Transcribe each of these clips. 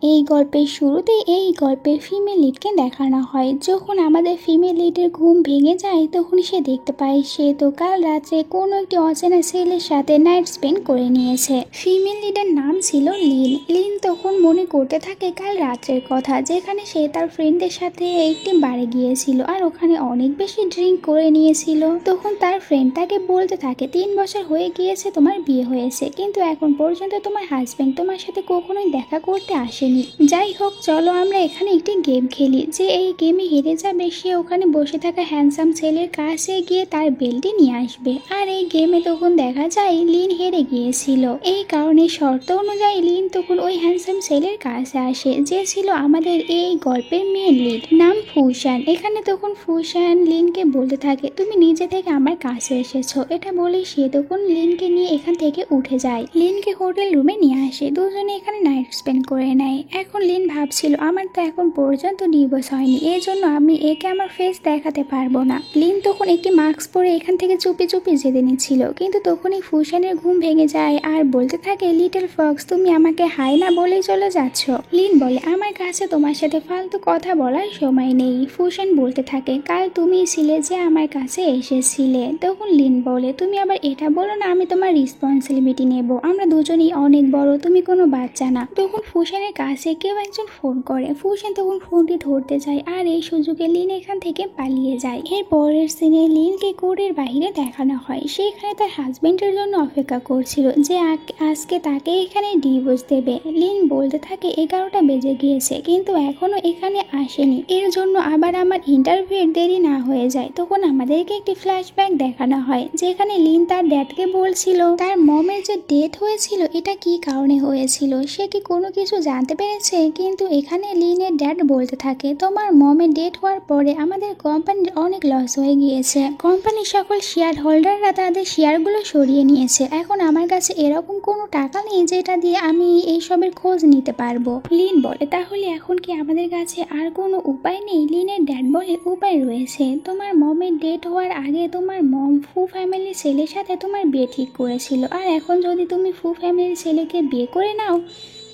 এই গল্পের শুরুতে এই গল্পের ফিমেল লিডকে দেখানো হয়। যখন আমাদের ফিমেল লিডের ঘুম ভেঙে যায় তখন সে দেখতে পায় সে তো কাল রাত্রে কোনো একটি অচেনা ছেলের সাথে নাইট স্পেন্ড করে নিয়েছে। ফিমেল লিডের নাম ছিল লিন। লিন তখন মনে করতে থাকে কাল রাত্রের কথা, যেখানে সে তার ফ্রেন্ডদের সাথে একটি বারে গিয়েছিল আর ওখানে অনেক বেশি ড্রিঙ্ক করে নিয়েছিল। তখন তার ফ্রেন্ড তাকে বলতে থাকে 3 বছর হয়ে গিয়েছে তোমার বিয়ে হয়েছে, কিন্তু এখন পর্যন্ত তোমার হাজবেন্ড তোমার সাথে কখনোই দেখা করতে আসেনি। যাই হোক, চলো আমরা এখানে একটি গেম খেলি। যে এই গেমে হেরে যাবে সে ওখানে বসে থাকা হ্যান্ডসাম ছেলের কাছে গিয়ে তার বেলটি নিয়ে আসবে। আর এই গেমে তখন দেখা যায় লিন হেরে গিয়েছিল। এই কারণে শর্ত অনুযায়ী লিন তখন ওই হ্যান্ডসাম ছেলের কাছে আসে, যে ছিল আমাদের এই গল্পের মেন লিড, নাম ফুশান। এখানে তখন ফুশান লিনকে বলতে থাকে তুমি নিজে থেকে আমার কাছে এসেছো। এটা বলে সে তখন লিনকে নিয়ে এখান থেকে উঠে যায়। লিনকে হোটেল রুমে নিয়ে আসে, দুজনে এখানে নাইট স্পেন্ড করে নেয়। এখন লিন ভাবছিল আমার তো এখন পর্যন্ত ডিভোর্স হয়নি, এই জন্য আমি একে আমার ফেস দেখাতে পারবো না। লিন তখন একটি মাস্ক পরে এখান থেকে চুপি চুপি যেতে নিচ্ছিল, কিন্তু তখনই ফুশানের ঘুম ভেঙে যায় আর বলতে থাকে লিটল ফক্স তুমি আমাকে হাই না বলেই চলে যাচ্ছ। লিন বলে আমার কাছে তোমার সাথে ফালতু কথা বলার সময় নেই। ফুশান বলতে থাকে কাল তুমিই ছিলে যে আমার কাছে এসেছিলে। তখন লিন বলে তুমি আবার এটা বলো না আমি তোমার রেসপন্সিবিলিটি নেব, আমরা দুজনেই অনেক বড়, তুমি কোনো বাচ্চা না। তখন ফুশানের কাছে কেউ একজন ফোন করে। ফুশান তখন ফোনটি ধরতে যায় আর এই সুযোগে লিন এখান থেকে পালিয়ে যায়। এর পরের সিনে লিনকে কোর্টের বাইরে দেখানো হয়। সেখানে তার হাজবেন্ডের জন্য অপেক্ষা করছিল যে আজকে তাকে এখানে ডিভোর্স দেবে। লিন বলতে থাকে 11টা বেজে গিয়েছে কিন্তু এখনো এখানে আসেনি, এর জন্য আবার আমার ইন্টারভিউ দেরি না হয়ে যায়। তখন আমাদেরকে একটি ফ্ল্যাশব্যাক দেখানো হয় যেখানে লিন তার ড্যাডকে বলছিল তার মমের যে ডেথ হয়েছিল এটা কি কারণে হয়েছিল, সে কি কোনো কিছু জানতে পেরেছে। কিন্তু এখানে লিনের ড্যাড বলতে থাকে তোমার মমের ডেথ হওয়ার পরে আমাদের কোম্পানির অনেক লস হয়ে গিয়েছে, কোম্পানির সকল শেয়ার হোল্ডাররা তাদের শেয়ারগুলো সরিয়ে নিয়েছে, এখন আমার কাছে এরকম কোনো টাকা নেই যেটা দিয়ে আমি এইসবের খোঁজ নিতে পারবো। লিন বলে তাহলে এখন কি আমাদের কাছে আর কোনো উপায় নেই। লিনের ড্যাড বলে উপায় রয়েছে, তোমার মমের ডেথ হওয়ার আগে তোমার মম ফু ফ্যামিলির ছেলের সাথে তোমার বিয়ে ঠিক করেছিল, আর এখন যদি তুমি ফু ফ্যামিলির ছেলেকে বিয়ে করে নাও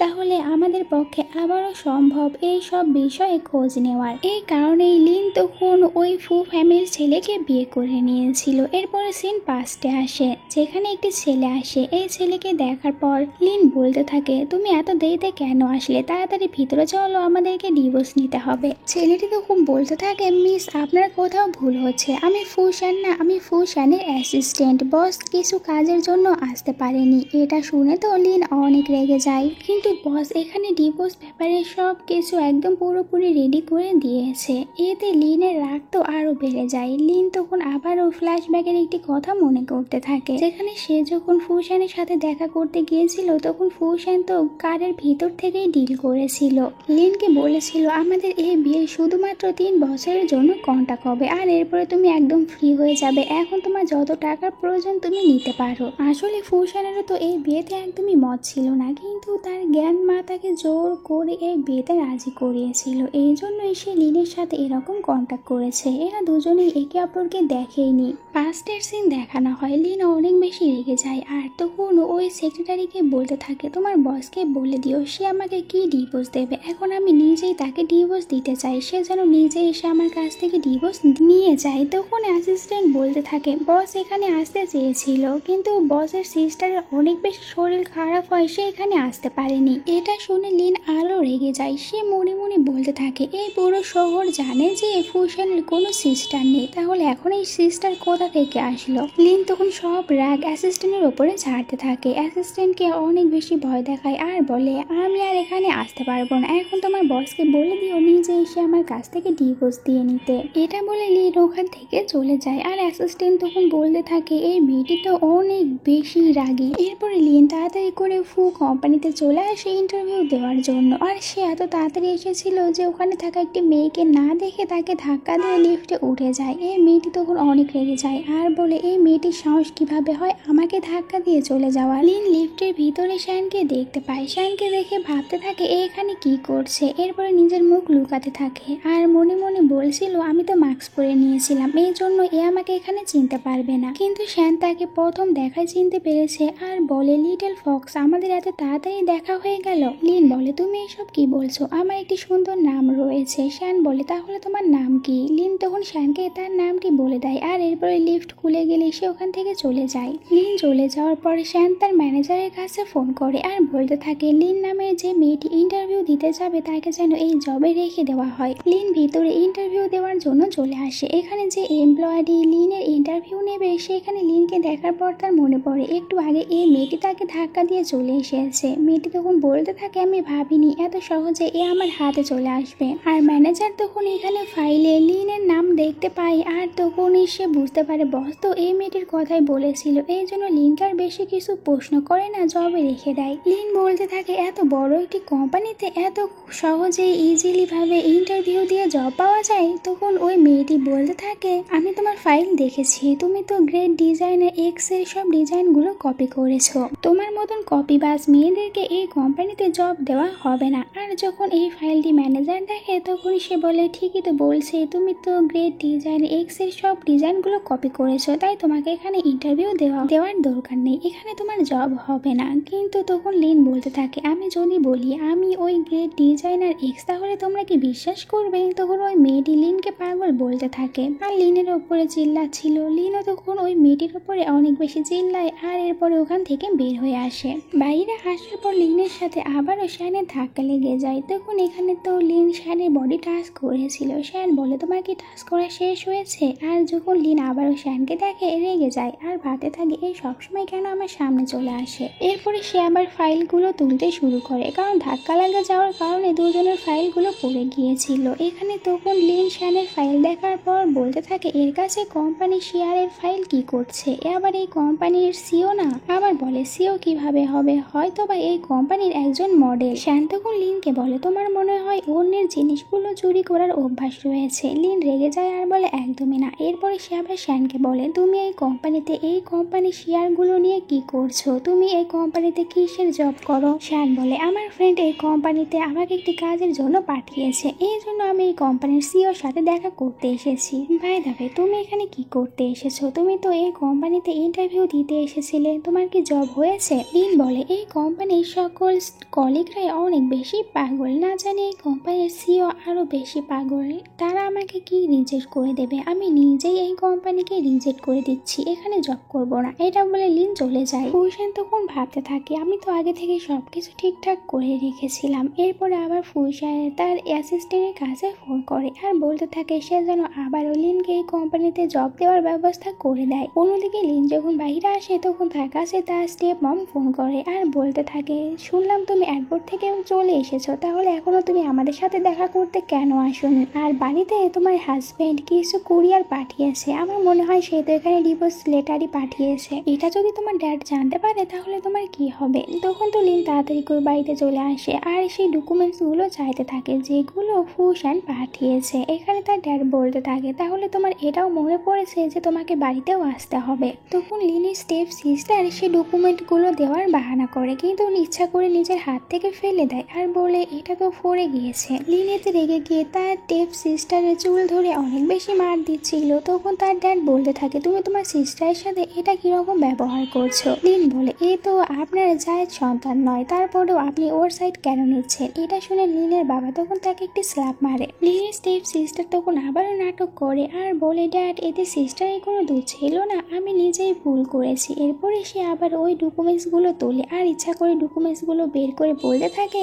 তাহলে আমাদের পক্ষে আবারও সম্ভব এই সব বিষয়ে খোঁজ নেওয়ার। এই কারণেই লিন তখন ওই ফু ফ্যামিলির ছেলেকে বিয়ে করে নিয়েছিল। এরপরে সিন পাস্টে আসে যেখানে একটি ছেলে আসে। এই ছেলেকে দেখার পর লিন বলতে থাকে তুমি এত দেরিতে কেন আসলে, তাড়াতাড়ি ভিতরে চলো আমাদেরকে ডিভোর্স নিতে হবে। ছেলেটি তখন বলতে থাকে মিস আপনার কোথাও ভুল হচ্ছে, আমি ফুশান না, আমি ফুশানের অ্যাসিস্ট্যান্ট, বস কিছু কাজের জন্য আসতে পারেনি। এটা শুনে তো লিন অনেক রেগে যায়, কিন্তু বস এখানে ডিভোর্স ব্যাপারে সব কিছু একদম পুরোপুরি রেডি করে দিয়েছে। এতে লিনের রাগ তো আরো বেড়ে যায়। লিন তখন আবারও ফ্ল্যাশব্যাকের একটি কথা মনে করতে থাকে যেখানে সে যখন ফুশানের সাথে দেখা করতে গিয়েছিল তখন ফুশান তো কারের ভিতর থেকেই ডিল করেছিল। লিনকে বলেছিল আমাদের এই বিয়ে শুধুমাত্র 3 বছরের জন্য কন্ট্যাক্ট হবে আর এরপরে তুমি একদম ফ্রি হয়ে যাবে, এখন তোমার যত টাকার প্রয়োজন তুমি নিতে পারো। আসলে ফুশানেরও তো এই বিয়েতে একদমই মত ছিল না, কিন্তু তার জ্ঞান মা তাকে জোর করে এই বিয়েতে রাজি করিয়েছিল, এই জন্যই সে লিনের সাথে এরকম কন্ট্যাক্ট করেছে। এরা দুজনেই একে অপরকে দেখেইনি। পাস্টের সিন দেখানো হয় লিন অনেক বেশি রেগে যায় আর তখন ওই সেক্রেটারিকে বলতে থাকে তোমার বসকে বলে দিও সে আমাকে কি ডিভোর্স দেবে, এখন আমি নিজেই তাকে ডিভোর্স দিতে চাই, সে যেন নিজে এসে আমার কাছ থেকে ডিভোর্স নিয়ে যায়। তখন অ্যাসিস্ট্যান্ট বলতে থাকে বস এখানে আসতে চেয়েছিল কিন্তু বসের সিস্টারের অনেক বেশি শরীর খারাপ হয়, সে এখানে আসতে পারেনি। এটা শুনে লিন আরো রেগে যায়। সে মনে মনে বলতে থাকে এই পুরো শহর জানে যে ফুশানের কোনো সিস্টার নেই, তাহলে এখন এই সিস্টার কোথা থেকে আসলো। লিন তখন সব রাগ অ্যাসিস্ট্যান্টের ওপরে ঝাড়তে থাকে, অ্যাসিস্ট্যান্টকে অনেক বেশি ভয় দেখায় আর বলে আমি আর এখানে আসতে পারবো না, এখন তোমার বসকে বলে দিও নিজে এসে আমার কাছ থেকে ডিভোর্স দিয়ে নিতে। এটা বলে লিন ওখান থেকে চলে যায় আর অ্যাসিস্ট্যান্ট তখন বলতে থাকে এই মেয়েটি তো অনেক বেশি রাগী। এরপরে লিন তাড়াতাড়ি করে ফু কোম্পানিতে চলে আসে ইন্টারভিউ দেওয়ার জন্য, আর সে এত তাড়াতাড়ি এসেছিল যে ওখানে থাকা একটি মেয়েকে না দেখে তাকে ধাক্কা দিয়ে লিফটে উঠে যায়। এই মেয়েটি তখন অনেক রেগে যায় আর বলে এই মেয়েটির সাহস কিভাবে হয় আমাকে ধাক্কা দিয়ে চলে যাওয়া। লিন লিফটের ভিতরে শ্যানকে দেখতে পায়, শ্যানকে দেখে ভাবতে থাকে এখানে কি করছে। এরপরে নিজের মুখ লুকাতে থাকে আর মনে মনে বলছিল আমি তো মাস্ক পরে নিয়েছিলাম এই জন্য এ আমাকে এখানে চিনতে পারবে না, কিন্তু শ্যান তাকে প্রথম দেখায় চিনতে পেরেছে আর বলে লিটল ফক্স আমাদের এত তাড়াতাড়ি দেখা হয়ে গেল। লিন বলে তুমি এসব কি বলছো? আমার একটি সুন্দর নাম রয়েছে। শ্যান বলে, তাহলে তোমার নাম কি? লিন তখন শ্যানকে তার নামটি বলে দেয় আর এরপরে লিফট খুলে গেলে সে ওখান থেকে চলে যায়। লিন চলে যাওয়ার পরে শ্যান তার ম্যানেজারের কাছে ফোন করে আর বলতে থাকে লিন নামের যে মেয়েটি ইন্টারভিউ দিতে যাবে তাকে যেন এই জবে রেখে দেওয়া হয়। লিন ভিতরে ইন্টারভিউ দেওয়ার জন্য চলে আসে। এখানে যে এমপ্লয়ারি লিনের ইন্টারভিউ নেবে সেখানে লিনকে দেখার পর তার মনে পড়ে একটু আগে এই মেয়েটি তাকে ধাক্কা দিয়ে চলে এসেছে। মেয়েটি তখন বলতে থাকে আমি ভাবিনি এত সহজে এ আমার হাতে চলে আসবে। আর ম্যানেজার তখন এখানে ফাইলে লিনের নাম দেখতে পায় আর তখনই সে বুঝতে পারে বস তো এই মেয়েটির কথাই বলেছিল, এই জন্য লিনকে আর বেশি কিছু প্রশ্ন করে না, জবে রেখে দেয়। লিন বলতে থাকে এত বড় একটি কোম্পানিতে এত সহজে ইজিলি ভাবে ইন্টারভিউ দিয়ে জব পাওয়া যায়। তখন ওই মেয়েটি বলতে থাকে আমি তোমার ফাইল দেখেছি, তুমি তো গ্রেট ডিজাইনের এক্স এর সব ডিজাইনগুলো কপি করেছো। তোমার মতন কপিবাজ মেয়েদেরকে এই কোম্পানিতে জব দেওয়া হবে না। আর যখন এই ফাইলটি ম্যানেজার দেখে তখন সে বলে ঠিকই তো বলছে, তুমি তো গ্রেট ডিজাইন এক্স এর সব ডিজাইনগুলো কপি করেছো, তাই তোমাকে এখানে ইন্টারভিউ দেওয়ার দরকার নেই, এখানে তোমার জব হবে না। কিন্তু তখন লিন বলতে থাকে আমি যদি বলি আমি ওই গ্রেট ডিজাইনার এক্স তাহলে তোমরা কি বিশ্বাস করবে? তখন ওই মেয়েটি লিনকে পাগল বলতে থাকে আর লিনের ওপরে চিল্লাচ্ছিল। লিনও তখন ওই মেয়েটির উপরে অনেক বেশি চিল্লায় আর এরপরে ওখান থেকে বের হয়ে আসে। বাইরে আসার পর লিনের সাথে আবারও শ্যানের ধাক্কা লেগে যায়। তখন এখানে তো লিন শ্যানের বডি টাচ করেছিল। শ্যান বলে তোমার কি টাচ করা শেষ হয়েছে? আর যখন লিন আবারও শ্যানকে দেখে রেগে যায় আর ভাবতে থাকে এই সবসময় কেন আমার সামনে চলে আসে। এরপরে সে আবার ফাইলগুলো তুলতে শুরু করে, কারণ ধাক্কা লাগা যাওয়ার কারণে দুজনের ফাইলগুলো পড়ে গিয়েছিল। এখানে তখন লিন শ্যানের ফাইল দেখার পর বলতে থাকে এর কাছে কোম্পানি শেয়ারের ফাইল কি করছে, আবার এই কোম্পানির সিও না। আবার বলে সিও কিভাবে হবে, হয়তো বা এই কোম্পানির একজন মডেল। শ্যান তখন লিনকে বলে তোমার মনে হয় অন্যের জিনিসগুলো চুরি করার অভ্যাস রয়েছে। লিন রেগে যায় আর বলে একদমই না। এরপরে সে আবার শ্যানকে বলে তুমি এই কোম্পানিতে এই কোম্পানির শেয়ারগুলো নিয়ে কি করছো, তুমি এই কোম্পানিতে কিসের জব করো? শ্যান বলে আমার ফ্রেন্ড এই কোম্পানিতে আমাকে একটি কাজের জন্য পাঠিয়েছে, এই জন্য আমি এই কোম্পানির সিওর সাথে দেখা করতে এসেছি। ভাই দাবে তুমি এখানে কি করতে এসেছো? তুমি তো এই কোম্পানিতে ইন্টারভিউ দিতে এসেছিলে, তোমার কি জব হয়েছে? লিন বলে এই কোম্পানির সকল কলিগরাই অনেক বেশি পাগল, না জানি এই কোম্পানির সিও আরো বেশি পাগল। তারা আমাকে কি রিজেক্ট করে দেবে, আমি নিজেই এই কোম্পানিকে রিজেক্ট করে দিচ্ছি, এখানে জব করব না। এটা বলে লিন চলে যায়। ফুলশান তখন ভাবতে থাকে আমি তো আগে থেকে সবকিছু ঠিকঠাক করে রেখেছিলাম। এরপরে আবার ফুলশান তার অ্যাসিস্ট্যান্টের কাছে ফোন করে আর বলতে থাকে সে যেন আবারও লিনকে এই কোম্পানিতে জব দেওয়ার ব্যবস্থা করে দেয়। অন্যদিকে লিন যখন বাইরে আসে তখন তার কাছে তার স্টেপ মম ফোন করে আর বলতে থাকে শুনলাম তুমি এয়ারপোর্ট থেকে চলে এসেছো, তাহলে এখনো তুমি আমাদের সাথে দেখা করতে কেন আসোনি? আর বাড়িতে তোমার হাজবেন্ড কিছু কুরিয়ার পাঠিয়েছে, আমার মনে হয় সে তো এখানে ডিভোর্স লেটারই পাঠিয়েছে। এটা যদি তোমার ড্যাড জানতে পারে তাহলে তোমার কি হবে? তখন তো লিন তাড়াতাড়ি করে বাড়িতে চলে আসে আর সেই ডকুমেন্টসগুলো চাইতে থাকে যেগুলো ফুলশান পাঠিয়েছে। এখানে তার ড্যাড বলতে থাকে তাহলে তোমার এটাও মনে পড়েছে যে তোমাকে বাড়িতেও আসতে হবে। তখন লিনের স্টেপ সিস্টার সেই ডকুমেন্টগুলো দেওয়ার বাহানা করে, কিন্তু ইচ্ছা করে নিজের হাত থেকে ফেলে দেয় আর বলে এটা তো পড়ে গিয়েছে। লিন এতে রেগে গিয়ে তার স্টেপ সিস্টারের চুল ধরে অনেক বেশি মার দিচ্ছিল। তখন তার ড্যাড বলতে থাকে তুমি তোমার সিস্টারের সাথে এটা কিরকম ব্যবহার করছো? লিন বলে এ তো আপনার জায়ের সন্তান নয়, তারপরেও আপনি ওর সাইড কেন নিচ্ছেন? এটা শুনে লিনের বাবা তখন তাকে একটি স্ল্যাপ মারে। লিনের স্টেপ সিস্টার তখন আবারও নাটক করে আর বলে ড্যাড এতে সিস্টারের কোনো দোষ ছিল না, আমি নিজেই ভুল করেছি। এরপরে সে আবার ওই ডকুমেন্টসগুলো তোলে আর ইচ্ছা করে ডকুমেন্টসগুলো বের করে বলতে থাকে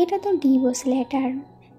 এটা তো ডিভোর্স লেটার।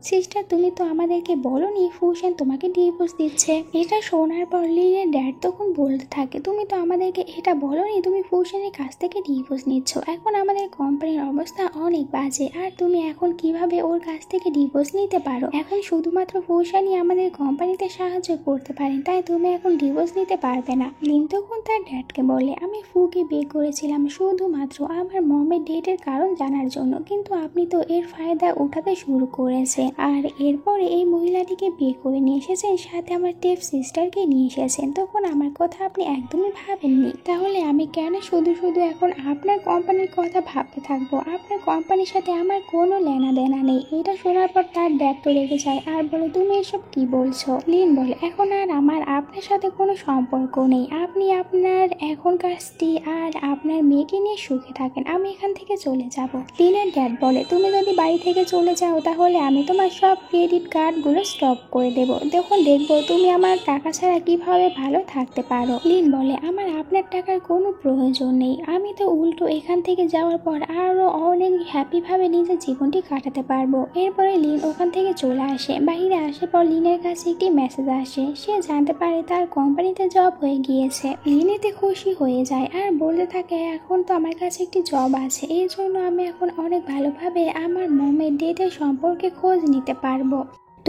সিস্টার তুমি তো আমাদেরকে বলোনি ফুলশান তোমাকে ডিভোর্স দিচ্ছে। এটা শোনার পর লিনের ড্যাড তখন বলতে থাকে তুমি তো আমাদেরকে এটা বলোনি তুমি ফুলশানের কাছ থেকে ডিভোর্স নিচ্ছ, এখন আমাদের কোম্পানির অবস্থা অনেক বাজে আর তুমি এখন কিভাবে ওর কাছ থেকে ডিভোর্স নিতে পারো? এখন শুধুমাত্র ফুলশানই আমাদের কোম্পানিতে সাহায্য করতে পারেন, তাই তুমি এখন ডিভোর্স নিতে পারবে না। লিন তখন তার ড্যাডকে বলে আমি ফুকে বিয়ে করেছিলাম শুধুমাত্র আমার মমের ডেটের কারণ জানার জন্য, কিন্তু আপনি তো এর ফায়দা উঠাতে শুরু করেছেন। আর এরপরে এই মহিলাটিকে বিয়ে করে নিয়ে এসেছেন, সাথে আমার টেপ সিস্টারকে নিয়ে এসেছেন। তখন আমার কথা আপনি একদমই ভাবেননি, তাহলে আমি কেন শুধু শুধু এখন আপনার কোম্পানির কথা ভাবতে থাকবো? আপনার কোম্পানির সাথে আমার কোনো লেনা দেনা নেই। এটা শোনার পর তার ড্যাড তো রেগে যায় আর বলে, তুমি এসব কি বলছো? লিন বলে, এখন আর আমার আপনার সাথে কোনো সম্পর্ক নেই। আপনি আপনার এখনকার স্ত্রী আর আপনার মেয়েকে নিয়ে সুখে থাকেন, আমি এখান থেকে চলে যাব। লিনের ড্যাড বলে, তুমি যদি বাড়ি থেকে চলে যাও তাহলে আমি তোমার সব ক্রেডিট কার্ডগুলো স্টপ করে দেব, তখন দেখবো তুমি আমার টাকা ছাড়া কিভাবে ভালো থাকতে পারো। লিন বলে, আমার আপনার টাকার কোনো প্রয়োজন নেই, আমি তো উল্টো এখান থেকে যাওয়ার পর আরো অনেক হ্যাপিভাবে নিজের জীবনটি কাটাতে পারবো। এরপরে লিন ওখান থেকে চলে আসে। বাইরে আসার পর লিনের কাছে একটি মেসেজ আসে। সে জানতে পারে তার কোম্পানিতে জব হয়ে গিয়েছে। লিন এতে খুশি হয়ে যায় আর বলতে থাকে, এখন তো আমার কাছে একটি জব আছে, এই জন্য আমি এখন অনেক ভালোভাবে আমার মমের ডেটের সম্পর্কে খোঁজ নিতে পারবো।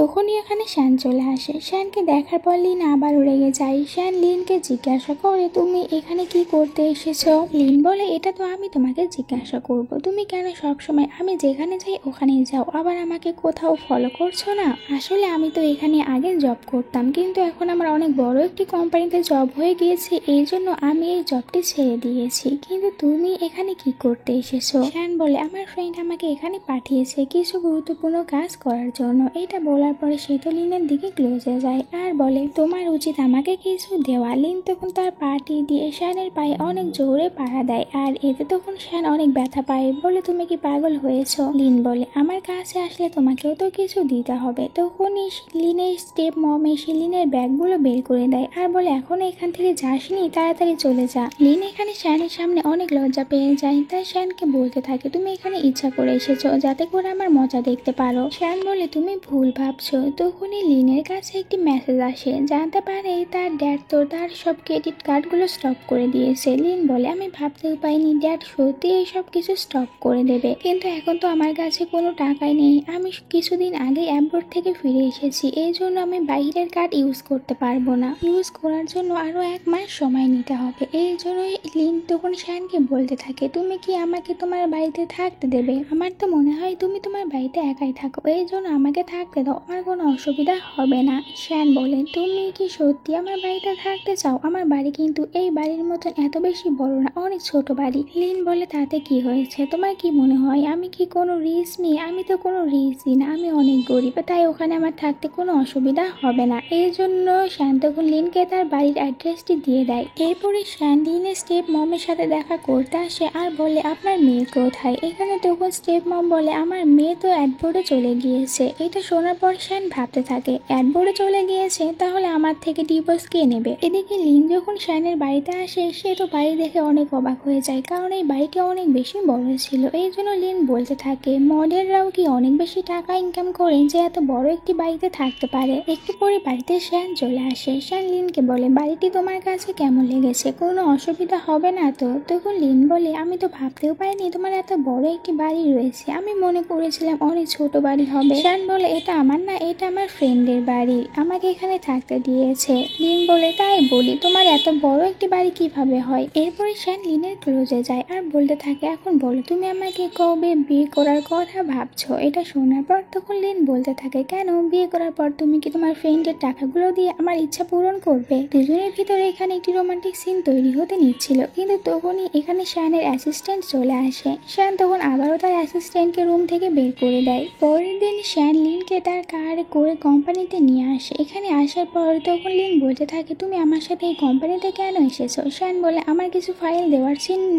তখনই এখানে শ্যান চলে আসে। শ্যানকে দেখার পর লিন আবারও রেগে যায়। শ্যান লিনকে জিজ্ঞাসা করে, তুমি এখানে কি করতে এসেছো? লিন বলে, এটা তো আমি তোমাকে জিজ্ঞাসা করব, তুমি কেন সবসময় আমি যেখানে যাই ওখানেই যাও, আবার আমাকে কোথাও ফলো করছো না? আসলে আমি তো এখানে আগে জব করতাম, কিন্তু এখন আমার অনেক বড় একটি কোম্পানিতে জব হয়ে গিয়েছে, এই জন্য আমি এই জবটি ছেড়ে দিয়েছি। কিন্তু তুমি এখানে কি করতে এসেছো? শ্যান বলে, আমার ফ্রেন্ড আমাকে এখানে পাঠিয়েছে কিছু গুরুত্বপূর্ণ কাজ করার জন্য। এটা বলার পরে সে তো লিনের দিকে ক্লোজে যায় আর বলে, তোমার উচিত আমাকে কিছু দেওয়া। লিন তখন তার পাটি দিয়ে শ্যানের পায়ে অনেক জোরে পাড়া দেয় আর এতে তখন শ্যান অনেক ব্যথা পায়। বলে, তুমি কি পাগল হয়েছো? লিন বলে, আমার কাছে আসলে তোমাকেও তো কিছু দিতে হবে। তখনই লিনের স্টেপ মম এসে লিনের ব্যাগগুলো বের করে দেয় আর বলে, এখন এখান থেকে যাসনি, তাড়াতাড়ি চলে যা। লিন এখানে শ্যানের সামনে অনেক লজ্জা পেয়ে যায়, তাই শ্যানকে বলতে থাকে, তুমি এখানে ইচ্ছা করে এসেছো যাতে করে আমার মজা দেখতে পারো। শ্যান বলে, তুমি ভুল ভাবছো। তখনই লিনের কাছে একটি মেসেজ আসে, জানতে পারে তার ড্যাড তো তার সব ক্রেডিট কার্ডগুলো স্টপ করে দিয়েছে। লিন বলে, আমি ভাবতেও পাইনি ড্যাড সত্যি এইসব কিছু স্টপ করে দেবে, কিন্তু এখন তো আমার কাছে কোনো টাকাই নেই। আমি কিছুদিন আগে অ্যাব্রোড থেকে ফিরে এসেছি, এই জন্য আমি বাইরের কার্ড ইউজ করতে পারবো না। ইউজ করার জন্য আরো 1 মাস সময় নিতে হবে। এই জন্য লিন তখন শ্যানকে বলতে থাকে, তুমি কি আমাকে তোমার বাড়িতে থাকতে দেবে? আমার তো মনে হয় তুমি তোমার বাড়িতে একাই থাকো, এই জন্য আমাকে থাকতে দাও, আমার কোনো অসুবিধা হবে না। শ্যান বলে, তুমি কি সত্যি আমার বাড়িতে থাকতে চাও? আমার বাড়ি কিন্তু এই বাড়ির মতন এত বেশি বড় না, অনেক ছোট বাড়ি। লিন বলে, তাতে কি হয়েছে? তোমার কি মনে হয় আমি কি কোনো রিস্ক নিই? আমি তো কোনো রিস্কই না, আমি অনেক গরিব, তাই ওখানে আমার থাকতে কোনো অসুবিধা হবে না। এই জন্য শ্যান তখন লিনকে তার বাড়ির অ্যাড্রেসটি দিয়ে দেয়। এরপরে শ্যান লিনের স্টেপ মমের সাথে দেখা করতে আসে আর বলে, আপনার মেয়ে কোথায়? এখানে তখন স্টেপ মম বলে, আমার মেয়ে তো অ্যাডবোর্ডে চলে গিয়েছে। এটা শোনার পর শ্যান ভাবতে থাকে, অ্যাডবোর্ডে চলে গিয়েছে, তাহলে আমার থেকে ডিভোর্স কে নেবে? এদিকে লিন যখন শ্যানের বাড়িতে আসে, সে তো বাড়ি দেখে অনেক অবাক হয়ে যায়, কারণ এই বাড়িটি অনেক বেশি বড় ছিল। এই জন্য লিন বলতে থাকে, মডেলরাও কি অনেক বেশি টাকা ইনকাম করেন যে এত বড় একটি বাড়িতে থাকতে পারে? একটু পরে বাড়িতে শ্যান চলে আসে। শ্যান লিনকে বলে, বাড়িটি তোমার কাছে কেমন লেগেছে? কোনো অসুবিধা হবে না তো? তখন লিন বলে, আমি তো ভাবতেও পারিনি তোমার এত বড় একটি বাড়ি রয়েছে, আমি মনে করেছিলাম অনেক ছোট বাড়ি হবে। শ্যান বলে, এটা আমার না, এটা আমার ফ্রেন্ডের বাড়ি, আমাকে এখানে থাকতে দিয়েছে। লিন বলে, তাই বলি, তোমার এত বড় একটি বাড়ি কিভাবে হয়? এরপরে শ্যান লিনের ক্লোজে যায় আর বলতে থাকে, এখন বলো তুমি আমাকে কবে বিয়ে করার কথা ভাবছো? এটা শোনার পর তখন লিন বলতে থাকে, কেন বিয়ে করার পর তুমি কি তোমার ফ্রেন্ডের টাকাগুলো দিয়ে আমার ইচ্ছা পূরণ করবে? দুজনের ভিতরে এখানে একটি রোমান্টিক সিন তৈরি হতে নিচ্ছিল, কিন্তু তখনই এখানে শ্যানের অ্যাসিস্ট্যান্ট চলে আসে। শ্যান তখন আবারও তার অ্যাসিস্ট্যান্টকে রুম থেকে বের করে দেয়। পরের দিন শ্যান লিনকে তার কারে করে কোম্পানিতে নিয়ে আসে। এখানে আসার পর তখন লিন বলতে থাকে, তুমি আমার সাথে এই কোম্পানিতে কেন এসেছো? শ্যান বলে, আমার কিছু ফাইল দেওয়ার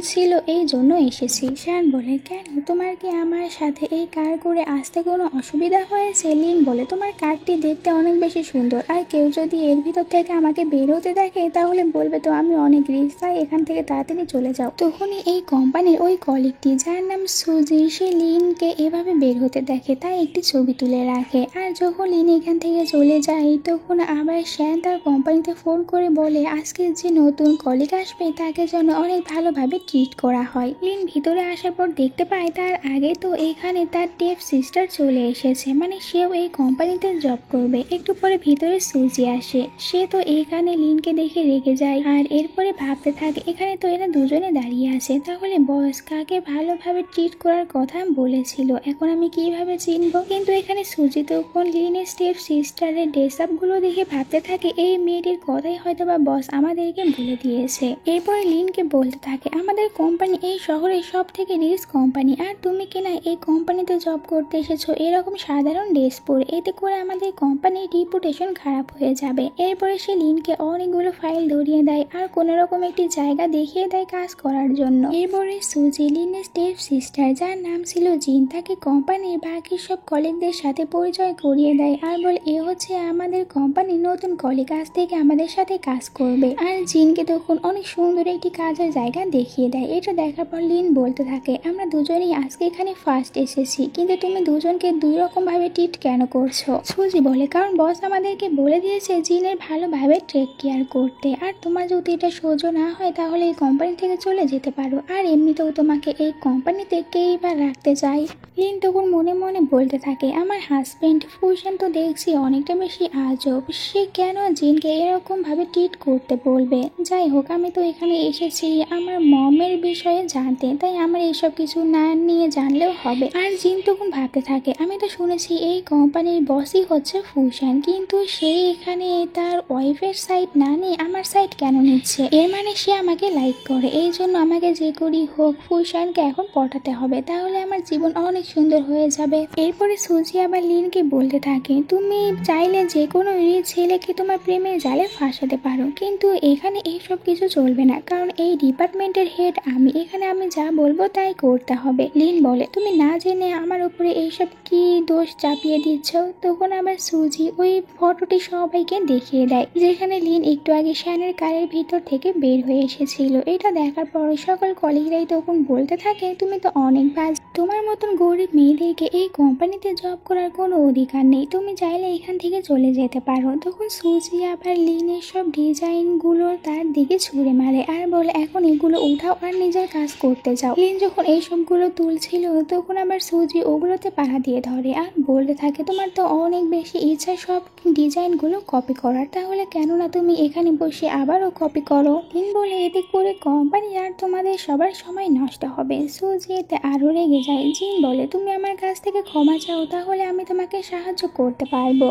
ছিল, এই জন্য এসেছি। শ্যান বলে, কেন তোমার কি আমার সাথে এই কার করে আসতে কোনো অসুবিধা হয়েছে? লিন বলে, তোমার কারটি দেখতে অনেক বেশি সুন্দর, আর কেউ যদি এর ভিতর থেকে আমাকে বের হতে দেখে তাহলে বলবে তো আমি অনেক রিচ, তাই এখান থেকে তাড়াতাড়ি চলে যাও। তখনই এই কোম্পানির ওই কলিগটি, যার নাম সুজি, সে লিনকে এভাবে বের হতে দেখে, তাই একটি ছবি তুলে রাখে আর যখন লিন এখান থেকে চলে যায় তখন আবার শ্যান তার কোম্পানিতে ফোন করে বলে আজকে যে নতুন কলিগ আসবে তাকে যেন অনেক ভালোভাবে ট্রিট করা হয়। লিন ভিতরে আসার পর দেখতে পায় তার আগে তো এখানে তার টেপ সিস্টার চলে এসেছে, মানে সেও এই কোম্পানিতে জব করবে। একটু পরে ভিতরে সুজি আসে, সে তো এখানে লিনকে দেখে রেগে যায় আর এরপরে ভাবতে থাকে এখানে তো এরা দুজনে দাঁড়িয়ে আছে, তাহলে বস কাকে ভালোভাবে ট্রিট করার কথা বলেছিল, এখন আমি কিভাবে চিনবো। কিন্তু এখানে সুজি তখন লিনের স্টেপ সিস্টারের ড্রেস আপ গুলো দেখে ভাবতে থাকে এই মেয়েটির কথাই হয়তো বা বস আমাদেরকে বলে দিয়েছে। এরপরে লিনকে বলতে থাকে আমাদের কোম্পানি এই শহরের সব থেকে রিচ কোম্পানি, আর তুমি কিনা এই কোম্পানিতে জব করতে এসেছো এরকম সাধারণ ড্রেস পরে, এতে করে আমাদের কোম্পানির রিপুটেশন খারাপ হয়ে যাবে। এরপরে সে লিনকে অনেকগুলো ফাইল ধরিয়ে দেয় আর কোন রকম একটি জায়গা দেখিয়ে দেয় কাজ করার জন্য। এরপরে সুজি লিনের স্টেপ সিস্টার যার নাম ছিল জিন তাকে কোম্পানির বাকি সব কলিগদের সাথে পরিচয় করিয়ে দেয় আর বলে এ হচ্ছে আমাদের কোম্পানির নতুন কলিগ, আজ থেকে আমাদের সাথে কাজ করবে। আর জিনকে তখন অনেক সুন্দর একটি কাজের জায়গা দেখিয়ে দেয়। এটা দেখার পর লিন বলতে থাকে আমরা দুজনেই আজকে এখানে ফার্স্ট এসেছি, কিন্তু তুমি দুজনকে দুই রকম ভাবে ট্রিট কেন করছো। সুজি বলে কারণ বস আমাদেরকে বলে দিয়েছে জিনের ভালোভাবে টেক কেয়ার করতে, আর তোমার যদি এটা সহ্য না হয় তাহলে এই কোম্পানি থেকে চলে যেতে পারো, আর এমনিতেও তোমাকে এই কোম্পানিতে কেই বা রাখতে চাই। লিন তখন মনে মনে বলতে থাকে আমার হাজবেন্ড ফুশন তো দেখছি অনেকটা বেশি আজব, সে কেন জিনকে এরকম ভাবে ট্রিট করতে বলবে। যাই হোক আমি তো এখানে এসেছি আমার মমের বিষয়ে জানতে, তাই আমার এইসব কিছু না নিয়ে জানলেও হবে। আর জিন তখন ভাবতে থাকে আমি তো শুনেছি এই কোম্পানির বসই হচ্ছে ফুশন, কিন্তু সে এখানে তার ওয়াইফের সাইড না নিয়ে আমার সাইড কেন নিচ্ছে, এর মানে সে আমাকে লাইক করে, এই জন্য আমাকে যে করি হোক ফুশনকে এখন পটাতে হবে, তাহলে আমার জীবন অনেক সুন্দর হয়ে যাবে। এরপরে সুজি আবার লিনকে বলতে থাকে তুমি চাইলে যে কোনো ছেলেকে তোমার প্রেমের জালে ফাঁসাতে পারো, কিন্তু এখানে এইসব কিছু চলবে না, কারণ এই ডিপার্টমেন্টের হেড আমি, এখানে আমি যা বলবো তাই করতে হবে। লিন বলে তুমি না জেনে আমার উপরে এইসব কি দোষ চাপিয়ে দিচ্ছ। তখন আবার সুজি ওই ফটোটি সবাইকে দেখিয়ে দেয় যেখানে লিন একটু আগে শ্যানের কারের ভিতর থেকে বের হয়ে এসেছিল। এটা দেখার পর সকল কলিগরাই তখন বলতে থাকে তুমি তো অনেক বাজ, তোমার মতন গরিব মেয়েদেরকে এই কোম্পানিতে জব করার কোনো অধিকার নেই, তুমি চাইলে এখান থেকে চলে যেতে পারো। তখন সুজি আবার লিনের সব ডিজাইন গুলো তার দিকে ছুঁড়ে মারে আর বলে এখন এগুলো উঠাও আর নিজের কাজ করতে যাও। লিন যখন এই সবগুলো তুলছিল তখন আবার সুজি ওগুলোতে পাড়া দিয়ে ধরে আর বলতে থাকে তোমার তো অনেক বেশি ইচ্ছা সব ডিজাইন গুলো কপি করার, তাহলে কেন না তুমি এখানে বসে আবারও কপি করো। লিন বলে এতে করে কোম্পানি আর তোমাদের সবার সময় নষ্ট হবে। সুজি এতে আরো রেগে যায়। জিন বলে তুমি আমার কাছ থেকে ক্ষমা চাও, তাহলে আমি তোমাকে সাহায্য করতে পারবো।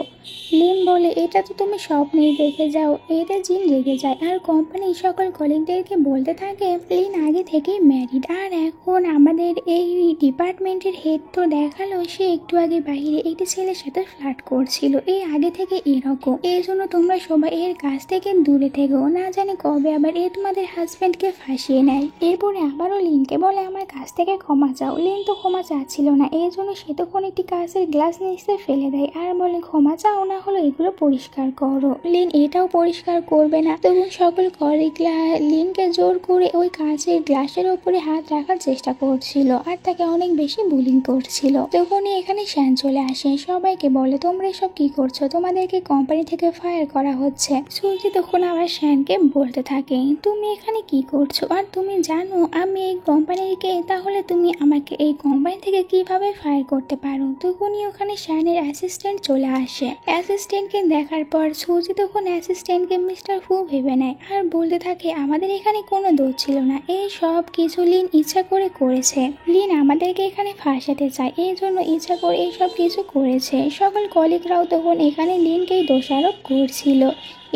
লিন বলে এটা তো তুমি স্বপ্নেই দেখে যাও। এতে জিন রেগে যায় আর কোম্পানির সকল কলিগদেরকে বলতে থাকে লিন আগে থেকেই ম্যারিড, আর এখন আমাদের এই ডিপার্টমেন্টের হেড তো দেখালো সে একটু আগে বাইরে একটি ছেলের সাথে ফ্লার্ট করছিল, এই আগে থেকে এরকম, এই জন্য তোমরা সবাই এর কাছ থেকে দূরে থেকো, না জানি কবে আবার এ তোমাদের হাজবেন্ডকে ফাঁসিয়ে নেয়। এরপরে আবারও লিনকে বলে আমার কাছ থেকে ক্ষমা চাও। লিন তো ক্ষমা চাচ্ছিল না, এই জন্য সে তখন একটি কাঁচের গ্লাস নিচে ফেলে দেয় আর বলে ক্ষমা চাও না হলো এগুলো পরিষ্কার করো। লিন এটাও পরিষ্কার করবে না, তখন সকল কলিগরা লিনকে জোর করে ওই কাঁচের গ্লাসের উপরে হাত রাখার চেষ্টা করছিল আর তাকে অনেক বেশি বুলিং করছিল। তখনই এখানে শ্যান চলে আসে, সবাইকে বলে তোমরা এসব কি করছো, তোমাদেরকে কোম্পানি থেকে ফায়ার করা হচ্ছে। সুজি তখন আবার শ্যানকে বলতে থাকে তুমি এখানে কি করছো, আর তুমি জানো আমি এই কোম্পানিকে, তাহলে তুমি আমাকে এই কোম্পানি থেকে কিভাবে ফায়ার করতে পারো। তখনই ওখানে শ্যানের অ্যাসিস্ট্যান্ট চলে আসে। অ্যাসিস্ট্যান্টকে দেখার পর সুজি তখন অ্যাসিস্ট্যান্টকে মিস্টার ফু ভেবে নেয় আর বলতে থাকে আমাদের এখানে কোনো দোষ ছিল না, এই সব কিছু লিন ইচ্ছা করে করেছে, লিন আমাদেরকে এখানে ফাঁসাতে চায়, এই জন্য ইচ্ছা করে এইসব কিছু করেছে। সকল কলিগরাও তখন এখানে লিনকেই দোষারোপ করছিল।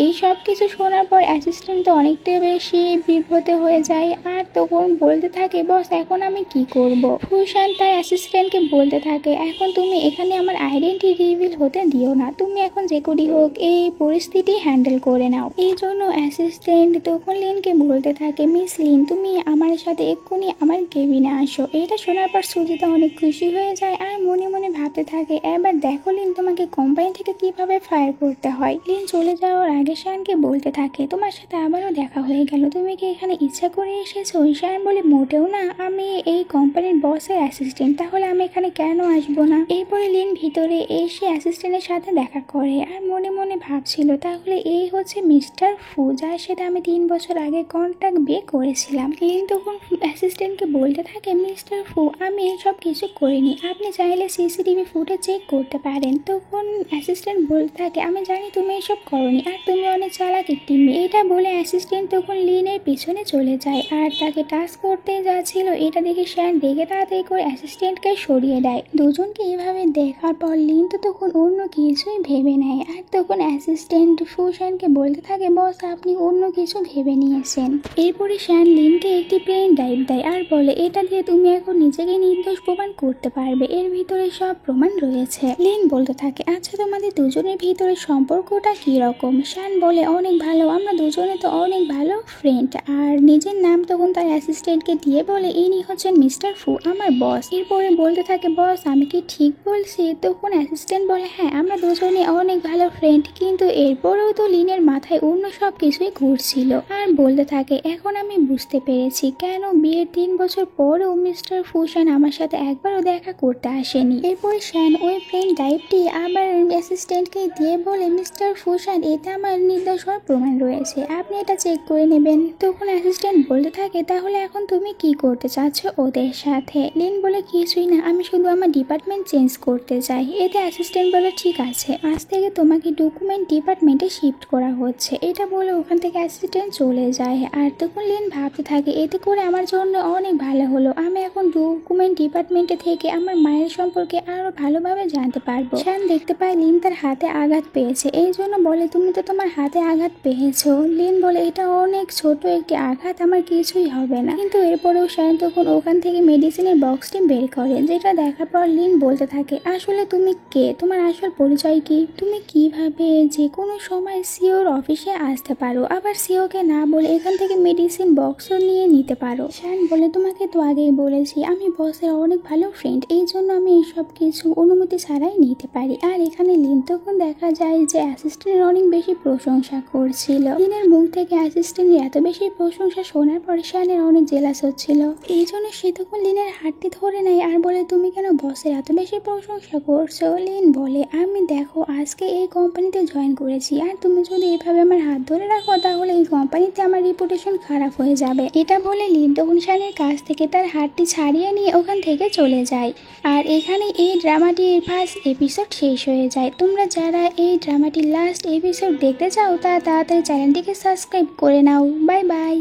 এই সব কিছু শোনার পর অ্যাসিস্ট্যান্ট তো অনেকটা বেশি বিব্রত হয়ে যায় আর তখন বলতে থাকে বস এখন আমি কি করব। ফুশান তার অ্যাসিস্ট্যান্টকে বলতে থাকে এখন তুমি এখানে আমার আইডেন্টি রিভিল হতে দিও না, তুমি এখন যে করি হোক এই পরিস্থিতি হ্যান্ডেল করে নাও। এই জন্য অ্যাসিস্ট্যান্ট তখন লিনকে বলতে থাকে মিস লিন তুমি আমার সাথে এক্ষুনি আমার কেবিনে আসো। এটা শোনার পর সুজিতা অনেক খুশি হয়ে যায় আর মনে মনে ভাবতে থাকে এবার দেখো লিন তোমাকে কোম্পানি থেকে কিভাবে ফায়ার করতে হয়। লিন চলে যাওয়ার আগে শায়ানকে বলতে থাকে, তোমার সাথে আবারও দেখা হয়ে গেল, তুমি কি এখানে ইচ্ছা করে এসেছো? শায়ান বলে, মোটেও না, আমি এই কোম্পানির বসের অ্যাসিস্ট্যান্ট, তাহলে আমি এখানে কেন আসবো না? এরপরে লিন ভিতরে এসে অ্যাসিস্ট্যান্টের সাথে দেখা করে আর মনে মনে ভাবছিল, তাহলে এই হচ্ছে মিস্টার ফু, যার সাথে আমি 3 বছর আগে কন্ট্যাক্ট বিয়ে করেছিলাম। লিন তখন অ্যাসিস্ট্যান্টকে বলতে থাকে, মিস্টার ফু, আমি এসব কিছু করিনি, আপনি চাইলে সিসিটিভি ফুটেজ চেক করতে পারেন। তখন অ্যাসিস্ট্যান্ট বলতে থাকে, আমি জানি তুমি এসব করনি, আর তুমি অনেক চালাক একটি মেয়ে। এটা বলে অ্যাসিস্ট্যান্ট তখন লিনের পিছনে চলে যায় আর তাকে টাচ করতে যাচ্ছিল। এটা দেখে শ্যান দেখে তাড়াতাড়ি করে অ্যাসিস্ট্যান্টকে সরিয়ে দেয়। দুজনকে এভাবে দেখার পর লিন তো তখন অন্য কিছুই ভেবে নেয়, আর তখন অ্যাসিস্ট্যান্ট শ্যানকে বলতে থাকে, বস আপনি অন্য কিছু ভেবে নিয়েছেন। এরপরে শ্যান লিনকে একটি পেন ড্রাইভ দেয় আর বলে, এটা দিয়ে তুমি এখন নিজেকে নির্দোষ প্রমাণ করতে পারবে, এর ভিতরে সব প্রমাণ রয়েছে। লিন বলতে থাকে, আচ্ছা তোমাদের দুজনের ভিতরে সম্পর্কটা কি রকম? শ্যান বলে, অনেক ভালো, আমরা দুজনে তো অনেক ভালো ফ্রেন্ড। আর নিজের নাম তখন তার অ্যাসিস্ট্যান্টকে দিয়ে বলে, ইনি হচ্ছেন মিস্টার ফু, আমার বস। এরপরে বলতে থাকে, বস আমি কি ঠিক বলছি? তখন অ্যাসিস্ট্যান্ট বলে, হ্যাঁ আমরা দুজনে অনেক ভালো ফ্রেন্ড। কিন্তু এরপরেও তো লিনের মাথায় অন্য সব কিছুই ঘুরছিল আর বলতে থাকে, এখন আমি বুঝতে পেরেছি কেন বিয়ের 3 বছর পরেও মিস্টার ফুশান আমার সাথে একবারও দেখা করতে আসেনি। এরপর শ্যান ওই ফ্রেন্ড ড্রাইভটি আবার অ্যাসিস্ট্যান্টকে দিয়ে বলে, মিস্টার ফুশান এতে আমার নির্দোষ হওয়ার প্রমাণ রয়েছে, আপনি এটা চেক করে নেবেন। তখন অ্যাসিস্ট্যান্ট বলতে থাকে, তাহলে এখন তুমি কি করতে চাচ্ছ ওদের সাথে? লিন বলে, কিছুই না, আমি শুধু আমার ডিপার্টমেন্ট চেঞ্জ করতে চাই। এতে অ্যাসিস্ট্যান্ট বলে, ঠিক আছে, আজ থেকে তোমাকে ডকুমেন্ট ডিপার্টমেন্টে শিফট করা হচ্ছে। এটা বলে ওখান থেকে অ্যাসিস্ট্যান্ট চলে যায়। আর তখন লিন ভাবতে থাকে, এতে করে আমার জন্য অনেক ভালো হলো, আমি এখন ডকুমেন্ট ডিপার্টমেন্টে থেকে আমার মায়ের সম্পর্কে আরো ভালোভাবে জানতে পারবো। শ্যান দেখতে পায় লিন তার হাতে আঘাত পেয়েছে, এই জন্য বলে, তুমি তো তোমার হাতে আঘাত পেয়েছো। লিন বলে, এটা অনেক ছোট একটি আঘাত, আমার কিছুই হবে না। কিন্তু এরপরেও শ্যান তখন ওখান থেকে মেডিসিনের বক্সটি বের করে, যেটা দেখার পর লিন বলতে থাকে, আসলে তুমি কে? তোমার আসল পরিচয় কি? তুমি কিভাবে যে কোনো সময় সিওর অফিসে আসতে পারো, আবার সিওকে না বলে এখান থেকে মেডিসিন বক্সও নিয়ে নিতে পারো? শ্যান বলে, তোমাকে তো আগেই বলেছি আমি বসের অনেক ভালো ফ্রেন্ড, এই জন্য আমি এইসব কিছু অনুমতি ছাড়াই নিতে পারি। আর এখানে লিন তখন দেখা যায় যে অ্যাসিস্ট্যান্টের অনেক বেশি প্রশংসা করছিল। লিনের মুখ থেকে অ্যাসিস্ট্যান্টের এত বেশি প্রশংসা শোনার পরে শ্যানের অনেক জেলাস হচ্ছিল, এই জন্য সে তখন লিনের হাতটি ধরে নেয় আর বলে, তুমি কেন বসের এত বেশি প্রশংসা করছো? লিন বলে, আমি দেখো আজকে এই কোম্পানিতে জয়েন করেছি, আর তুমি যদি এভাবে আমার হাত ধরে রাখো তাহলে এই কোম্পানিতে আমার রিপুটেশন খারাপ হয়ে যাবে। এটা বলে লিন তখন শ্যানের কাছ থেকে তার হাতটি ছাড়িয়ে নিয়ে ওখান থেকে চলে যায়। আর এখানে এই ড্রামাটির ফার্স্ট এপিসোড শেষ হয়ে যায়। তোমরা যারা এই ড্রামাটির লাস্ট এপিসোড দেখতে চাও তারা তাড়াতাড়ি চ্যানেলটিকে সাবস্ক্রাইব করে নাও। Bye bye.